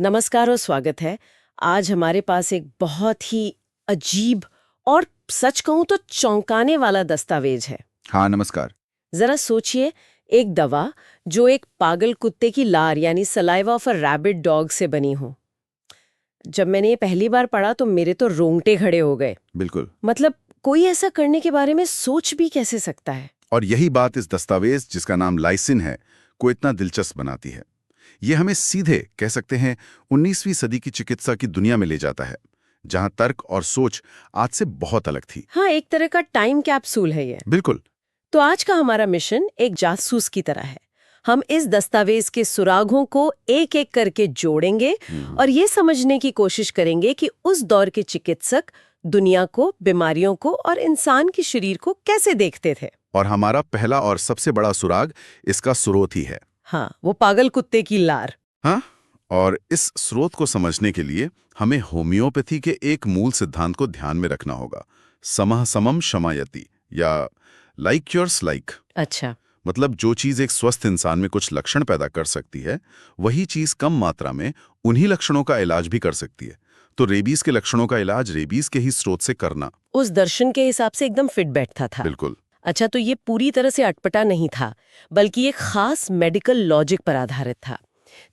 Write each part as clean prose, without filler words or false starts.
नमस्कार और स्वागत है। आज हमारे पास एक बहुत ही अजीब और सच कहूं तो चौंकाने वाला दस्तावेज है। हाँ, नमस्कार। जरा सोचिए, एक दवा जो एक पागल कुत्ते की लार यानी saliva of a rabbit dog से बनी हो। जब मैंने ये पहली बार पढ़ा तो मेरे तो रोंगटे खड़े हो गए। बिल्कुल। मतलब कोई ऐसा करने के बारे में सोच भी कैसे सकता है। और यही बात इस दस्तावेज जिसका नाम लाइसिन है को इतना दिलचस्प बनाती है। ये हमें सीधे कह सकते हैं 19वीं सदी की चिकित्सा की दुनिया में ले जाता है, जहां तर्क और सोच आज से बहुत अलग थी। हाँ, एक तरह का टाइम कैप्सूल है ये। बिल्कुल। तो आज का हमारा मिशन एक जासूस की तरह है। हम इस दस्तावेज के सुरागों को एक एक करके जोड़ेंगे और ये समझने की कोशिश करेंगे कि उस दौर के चिकित्सक दुनिया को, बीमारियों को और इंसान के शरीर को कैसे देखते थे। और हमारा पहला और सबसे बड़ा सुराग इसका स्रोत ही है। हाँ, वो पागल कुत्ते की लार। हाँ, और इस स्रोत को समझने के लिए हमें होम्योपैथी के एक मूल सिद्धांत को ध्यान में रखना होगा। समः समम शमायति, या लाइक योर्स लाइक। अच्छा। मतलब जो चीज एक स्वस्थ इंसान में कुछ लक्षण पैदा कर सकती है, वही चीज कम मात्रा में उन्हीं लक्षणों का इलाज भी कर सकती है। तो रेबीज के लक्षणों का इलाज रेबीज के ही स्रोत से करना उस दर्शन के हिसाब से एकदम फिट बैठता था। बिल्कुल। अच्छा, तो ये पूरी तरह से अटपटा नहीं था, बल्कि एक खास मेडिकल लॉजिक पर आधारित था।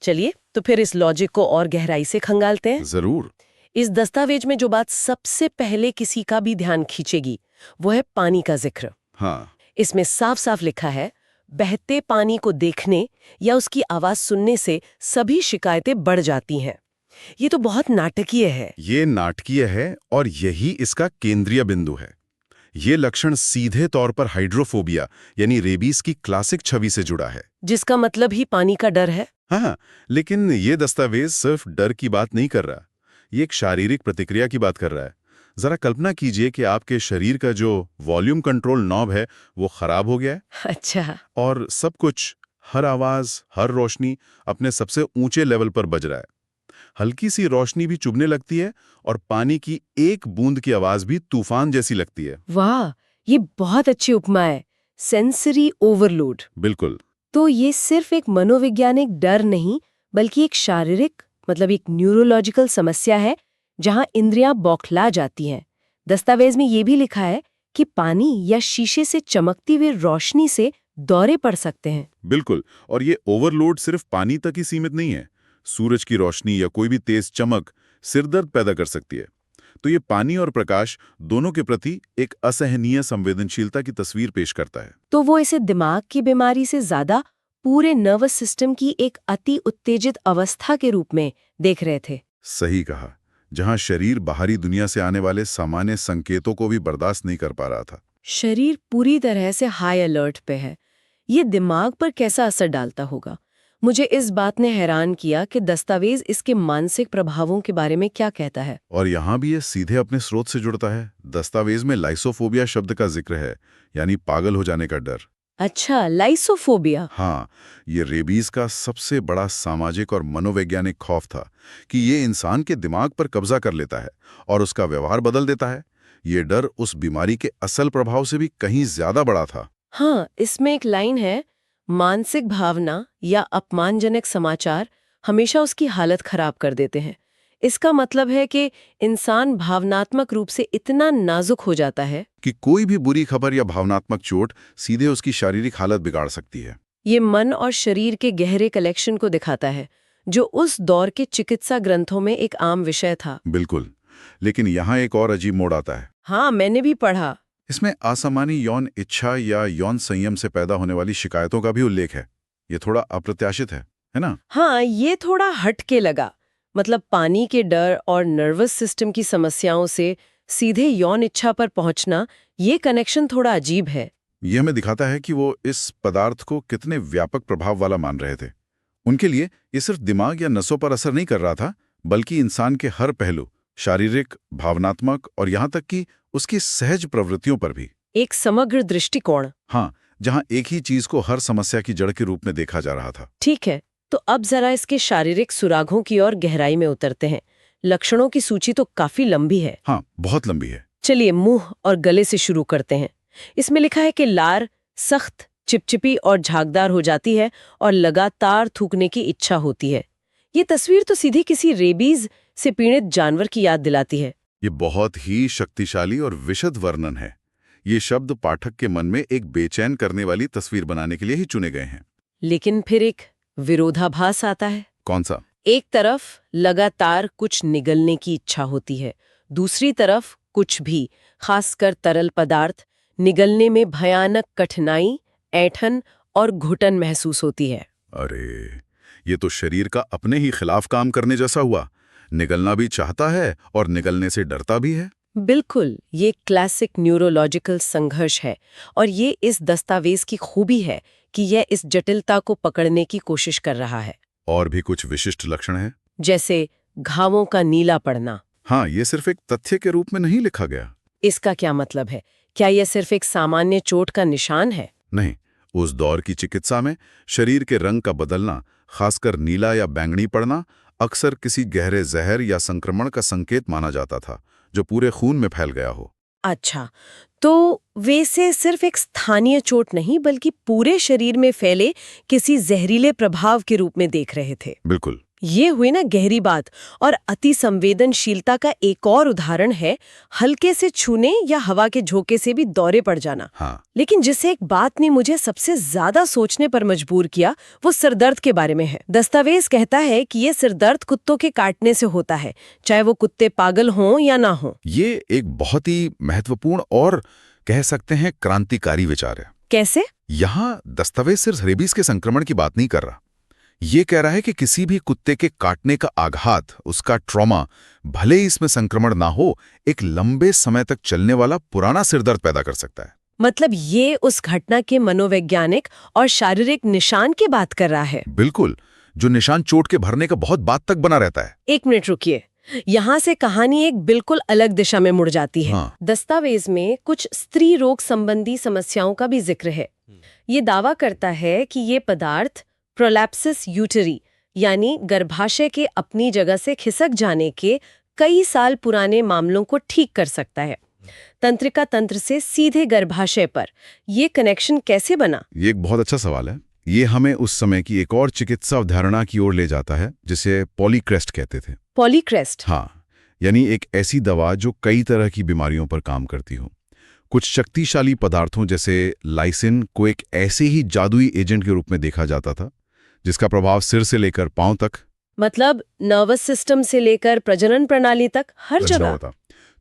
चलिए, तो फिर इस लॉजिक को और गहराई से खंगालते हैं। जरूर। इस दस्तावेज में जो बात सबसे पहले किसी का भी ध्यान खींचेगी, वो है पानी का जिक्र। हाँ। इसमें साफ साफ लिखा है, बहते पानी को देखने या उसकी आवाज सुनने से सभी शिकायतें बढ़ जाती हैं। ये तो बहुत नाटकीय है। ये नाटकीय है और यही इसका केंद्रीय बिंदु है। ये लक्षण सीधे तौर पर हाइड्रोफोबिया यानी रेबीज की क्लासिक छवि से जुड़ा है। जिसका मतलब ही पानी का डर है। हाँ, लेकिन ये दस्तावेज सिर्फ डर की बात नहीं कर रहा। ये एक शारीरिक प्रतिक्रिया की बात कर रहा है। जरा कल्पना कीजिए कि आपके शरीर का जो वॉल्यूम कंट्रोल नॉब है वो खराब हो गया है। अच्छा। और सब कुछ, हर आवाज, हर रोशनी अपने सबसे ऊंचे लेवल पर बज रहा है। हल्की सी रोशनी भी चुभने लगती है और पानी की एक बूंद की आवाज भी तूफान जैसी लगती है। वाह, ये बहुत अच्छी उपमा है। Sensory overload. बिल्कुल। तो ये सिर्फ एक मनोवैज्ञानिक डर नहीं, बल्कि एक शारीरिक, मतलब एक न्यूरोलॉजिकल समस्या है, जहां इंद्रियां बौखला जाती हैं। दस्तावेज में ये भी लिखा है कि पानी या शीशे से चमकती हुई रोशनी से दौरे पड़ सकते हैं। बिल्कुल। और ये ओवरलोड सिर्फ पानी तक ही सीमित नहीं है। सूरज की रोशनी या कोई भी तेज चमक सिरदर्द पैदा कर सकती है। तो ये पानी और प्रकाश दोनों के प्रति एक असहनीय संवेदनशीलता की तस्वीर पेश करता है। तो वो इसे दिमाग की बीमारी से ज्यादा पूरे नर्वस सिस्टम की एक अति उत्तेजित अवस्था के रूप में देख रहे थे। सही कहा। जहां शरीर बाहरी दुनिया से आने वाले सामान्य संकेतों को भी बर्दाश्त नहीं कर पा रहा था। शरीर पूरी तरह से हाई अलर्ट पे है। ये दिमाग पर कैसा असर डालता होगा? मुझे इस बात ने हैरान किया कि दस्तावेज इसके मानसिक प्रभावों के बारे में क्या कहता है। और यहाँ भी ये सीधे अपने स्रोत से जुड़ता है। दस्तावेज में लाइसोफोबिया शब्द का जिक्र है, यानी पागल हो जाने का डर। अच्छा, लाइसोफोबिया। हाँ, ये रेबीज का सबसे बड़ा सामाजिक और मनोवैज्ञानिक खौफ था कि ये इंसान के दिमाग पर कब्जा कर लेता है और उसका व्यवहार बदल देता है। ये डर उस बीमारी के असल प्रभाव से भी कहीं ज्यादा बड़ा था। हाँ, इसमें एक लाइन है, मानसिक भावना या अपमानजनक समाचार हमेशा उसकी हालत खराब कर देते हैं। इसका मतलब है कि इंसान भावनात्मक रूप से इतना नाजुक हो जाता है कि कोई भी बुरी खबर या भावनात्मक चोट सीधे उसकी शारीरिक हालत बिगाड़ सकती है। ये मन और शरीर के गहरे कलेक्शन को दिखाता है, जो उस दौर के चिकित्सा ग्रंथों में एक आम विषय था। बिल्कुल। लेकिन यहाँ एक और अजीब मोड़ आता है। हाँ, मैंने भी पढ़ा। इसमें असामान्य यौन इच्छा या यौन संयम से पैदा होने वाली शिकायतों का भी उल्लेख है। ये थोड़ा अप्रत्याशित है ना? हाँ, ये थोड़ा हटके लगा। मतलब पानी के डर और नर्वस सिस्टम की समस्याओं से सीधे यौन इच्छा पर पहुंचना, ये कनेक्शन थोड़ा अजीब है। ये हमें दिखाता है कि वो इस पदार्थ को कितने व्यापक प्रभाव वाला मान रहे थे। उनके लिए ये सिर्फ दिमाग या नसों पर असर नहीं कर रहा था, बल्कि इंसान के हर पहलू, शारीरिक, भावनात्मक और यहाँ तक कि उसकी सहज प्रवृत्तियों पर भी। एक समग्र दृष्टिकोण। हाँ, जहाँ एक ही चीज को हर समस्या की जड़ के रूप में देखा जा रहा था। ठीक है, तो अब जरा इसके शारीरिक सुरागों की ओर गहराई में उतरते हैं। लक्षणों की सूची तो काफी लंबी है। हाँ, बहुत लंबी है। चलिए मुंह और गले से शुरू करते हैं। इसमें लिखा है कि लार सख्त, चिपचिपी और झागदार हो जाती है और लगातार थूकने की इच्छा होती है। ये तस्वीर तो सीधे किसी रेबीज से पीड़ित जानवर की याद दिलाती है। ये बहुत ही शक्तिशाली और विशद वर्णन है। ये शब्द पाठक के मन में एक बेचैन करने वाली तस्वीर बनाने के लिए ही चुने गए हैं। लेकिन फिर एक विरोधाभास आता है। कौन सा? एक तरफ लगातार कुछ निगलने की इच्छा होती है, दूसरी तरफ कुछ भी, खासकर तरल पदार्थ, निगलने में भयानक कठिनाई, ऐंठन और घुटन महसूस होती है। अरे, ये तो शरीर का अपने ही खिलाफ काम करने जैसा हुआ। निगलना भी चाहता है और निगलने से डरता भी है। बिल्कुल, ये क्लासिक न्यूरोलॉजिकल संघर्ष है और ये इस दस्तावेज की खूबी है कि यह इस जटिलता को पकड़ने की कोशिश कर रहा है। और भी कुछ विशिष्ट लक्षण हैं? जैसे घावों का नीला पड़ना। हाँ, ये सिर्फ एक तथ्य के रूप में नहीं लिखा गया। इसका क्या मतलब है? क्या यह सिर्फ एक सामान्य चोट का निशान है? नहीं, उस दौर की चिकित्सा में शरीर के रंग का बदलना, खासकर नीला या बैंगनी पड़ना, अक्सर किसी गहरे जहर या संक्रमण का संकेत माना जाता था, जो पूरे खून में फैल गया हो। अच्छा, तो वैसे सिर्फ एक स्थानीय चोट नहीं बल्कि पूरे शरीर में फैले किसी जहरीले प्रभाव के रूप में देख रहे थे। बिल्कुल। ये हुई ना गहरी बात। और अति संवेदनशीलता का एक और उदाहरण है हल्के से छूने या हवा के झोंके से भी दौरे पड़ जाना। हाँ। लेकिन जिसे एक बात ने मुझे सबसे ज्यादा सोचने पर मजबूर किया वो सिरदर्द के बारे में है। दस्तावेज कहता है कि ये सिरदर्द कुत्तों के काटने से होता है, चाहे वो कुत्ते पागल हों या ना हों। ये एक बहुत ही महत्वपूर्ण और कह सकते हैं क्रांतिकारी विचार है। कैसे? यहाँ दस्तावेज सिर्फ रेबीज के संक्रमण की बात नहीं कर रहा। ये कह रहा है कि किसी भी कुत्ते के काटने का आघात, उसका ट्रॉमा, भले ही इसमें संक्रमण ना हो, एक लंबे समय तक चलने वाला पुराना सिरदर्द पैदा कर सकता है। मतलब ये उस घटना के मनोवैज्ञानिक और शारीरिक निशान की बात कर रहा है। बिल्कुल, जो निशान चोट के भरने का बहुत बाद तक बना रहता है। एक मिनट रुकिए, यहाँ से कहानी एक बिल्कुल अलग दिशा में मुड़ जाती है। हाँ। दस्तावेज में कुछ स्त्री रोग संबंधी समस्याओं का भी जिक्र है। ये दावा करता है कि ये पदार्थ प्रोलैप्सिस यूटेरी यानी गर्भाशय के अपनी जगह से खिसक जाने के कई साल पुराने मामलों को ठीक कर सकता है। तंत्रिका तंत्र से सीधे गर्भाशय पर ये कनेक्शन कैसे बना? ये एक बहुत अच्छा सवाल है। ये हमें उस समय की एक और चिकित्सा अवधारणा की ओर ले जाता है, जिसे पॉलीक्रेस्ट कहते थे। पॉलीक्रेस्ट? हाँ, यानी एक ऐसी दवा जो कई तरह की बीमारियों पर काम करती हो। कुछ शक्तिशाली पदार्थों जैसे लाइसिन को एक ऐसे ही जादुई एजेंट के रूप में देखा जाता था, जिसका प्रभाव सिर से लेकर पांव तक, मतलब नर्वस सिस्टम से लेकर प्रजनन प्रणाली तक हर जगह होता।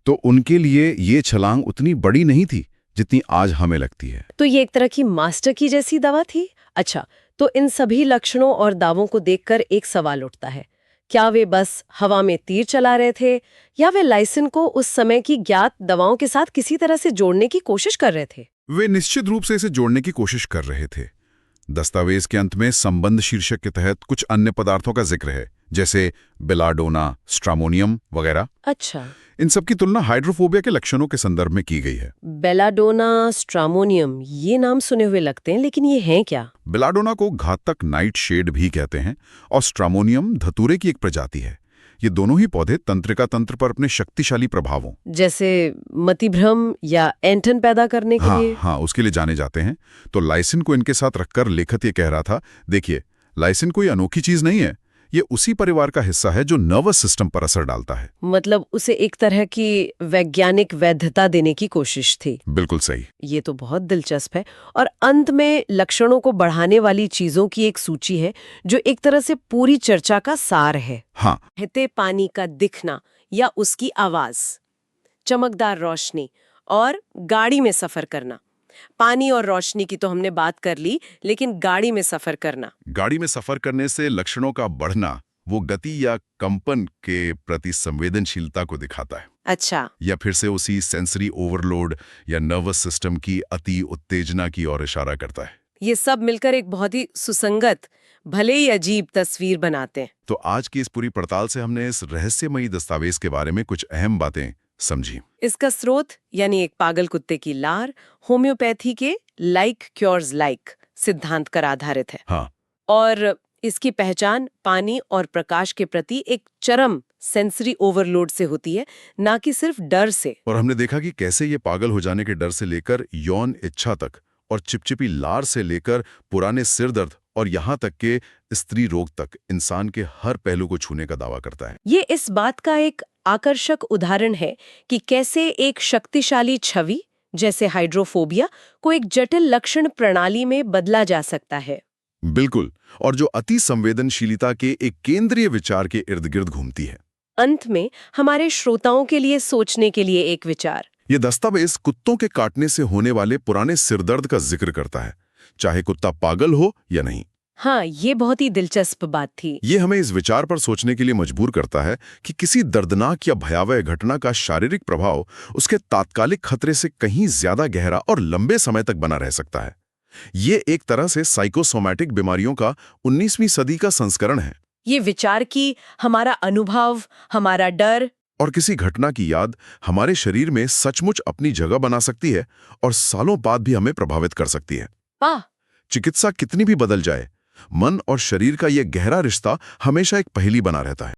तो उनके लिए ये छलांग उतनी बड़ी नहीं थी जितनी आज हमें लगती है। तो ये एक तरह की मास्टर की जैसी दवा थी। अच्छा, तो इन सभी लक्षणों और दावों को देखकर एक सवाल उठता है, क्या वे बस हवा में तीर चला रहे थे या वे लाइसिन को उस समय की ज्ञात दवाओं के साथ किसी तरह से जोड़ने की कोशिश कर रहे थे? वे निश्चित रूप से इसे जोड़ने की कोशिश कर रहे थे। दस्तावेज के अंत में संबंध शीर्षक के तहत कुछ अन्य पदार्थों का जिक्र है, जैसे बेलाडोना, स्ट्रामोनियम वगैरह। अच्छा। इन सब की तुलना हाइड्रोफोबिया के लक्षणों के संदर्भ में की गई है। बेलाडोना, स्ट्रामोनियम, ये नाम सुने हुए लगते हैं, लेकिन ये हैं क्या? बेलाडोना को घातक नाइट शेड भी कहते हैं और स्ट्रामोनियम धतूरे की एक प्रजाति है। ये दोनों ही पौधे तंत्रिका तंत्र पर अपने शक्तिशाली प्रभावों, जैसे मतिभ्रम या ऐंठन पैदा करने के लिए? हाँ, उसके लिए जाने जाते हैं। तो लाइसिन को इनके साथ रखकर लेखक ये कह रहा था, देखिए, लाइसिन कोई अनोखी चीज नहीं है, ये उसी परिवार का हिस्सा है जो नर्वस सिस्टम पर असर डालता है। मतलब उसे एक तरह की वैज्ञानिक वैधता देने की कोशिश थी। बिल्कुल सही। ये तो बहुत दिलचस्प है। और अंत में लक्षणों को बढ़ाने वाली चीजों की एक सूची है जो एक तरह से पूरी चर्चा का सार है। हाँ। बहते पानी का दिखना या उसकी आवाज, चमकदार रोशनी और गाड़ी में सफर करना। पानी और रोशनी की तो हमने बात कर ली, लेकिन गाड़ी में सफर करना। गाड़ी में सफर करने से लक्षणों का बढ़ना वो गति या कंपन के प्रति संवेदनशीलता को दिखाता है। अच्छा। या फिर से उसी सेंसरी ओवरलोड या नर्वस सिस्टम की अति उत्तेजना की ओर इशारा करता है। ये सब मिलकर एक बहुत ही सुसंगत, भले ही अजीब तस्वीर बनाते हैं। तो आज की इस पूरी पड़ताल से हमने इस रहस्यमयी दस्तावेज के बारे में कुछ अहम बातें समझी। इसका स्रोत यानी एक पागल कुत्ते की लार होम्योपैथी के लाइक क्योर्स लाइक सिद्धांत पर आधारित है। हाँ। और इसकी पहचान पानी और प्रकाश के प्रति एक चरम सेंसरी ओवरलोड से होती है, ना कि सिर्फ डर से। और हमने देखा कि कैसे ये पागल हो जाने के डर से लेकर यौन इच्छा तक और चिपचिपी लार से लेकर पुराने सिर दर्द और यहाँ तक कि स्त्री रोग तक इंसान के हर पहलू को छूने का दावा करता है। ये इस बात का एक आकर्षक उदाहरण है कि कैसे एक शक्तिशाली छवि जैसे हाइड्रोफोबिया को एक जटिल लक्षण प्रणाली में बदला जा सकता है। बिल्कुल, और जो अति संवेदनशीलता के एक केंद्रीय विचार के इर्द गिर्द घूमती है। अंत में हमारे श्रोताओं के लिए सोचने के लिए एक विचार। ये दस्तावेज कुत्तों के काटने से होने वाले पुराने सिरदर्द का जिक्र करता है, चाहे कुत्ता पागल हो या नहीं। हाँ, ये बहुत ही दिलचस्प बात थी। ये हमें इस विचार पर सोचने के लिए मजबूर करता है कि किसी दर्दनाक या भयावह घटना का शारीरिक प्रभाव उसके तात्कालिक खतरे से कहीं ज्यादा गहरा और लंबे समय तक बना रह सकता है। ये एक तरह से साइकोसोमैटिक बीमारियों का 19वीं सदी का संस्करण है। ये विचार कि हमारा अनुभव, हमारा डर और किसी घटना की याद हमारे शरीर में सचमुच अपनी जगह बना सकती है और सालों बाद भी हमें प्रभावित कर सकती है। वाह! चिकित्सा कितनी भी बदल जाए, मन और शरीर का यह गहरा रिश्ता हमेशा एक पहेली बना रहता है।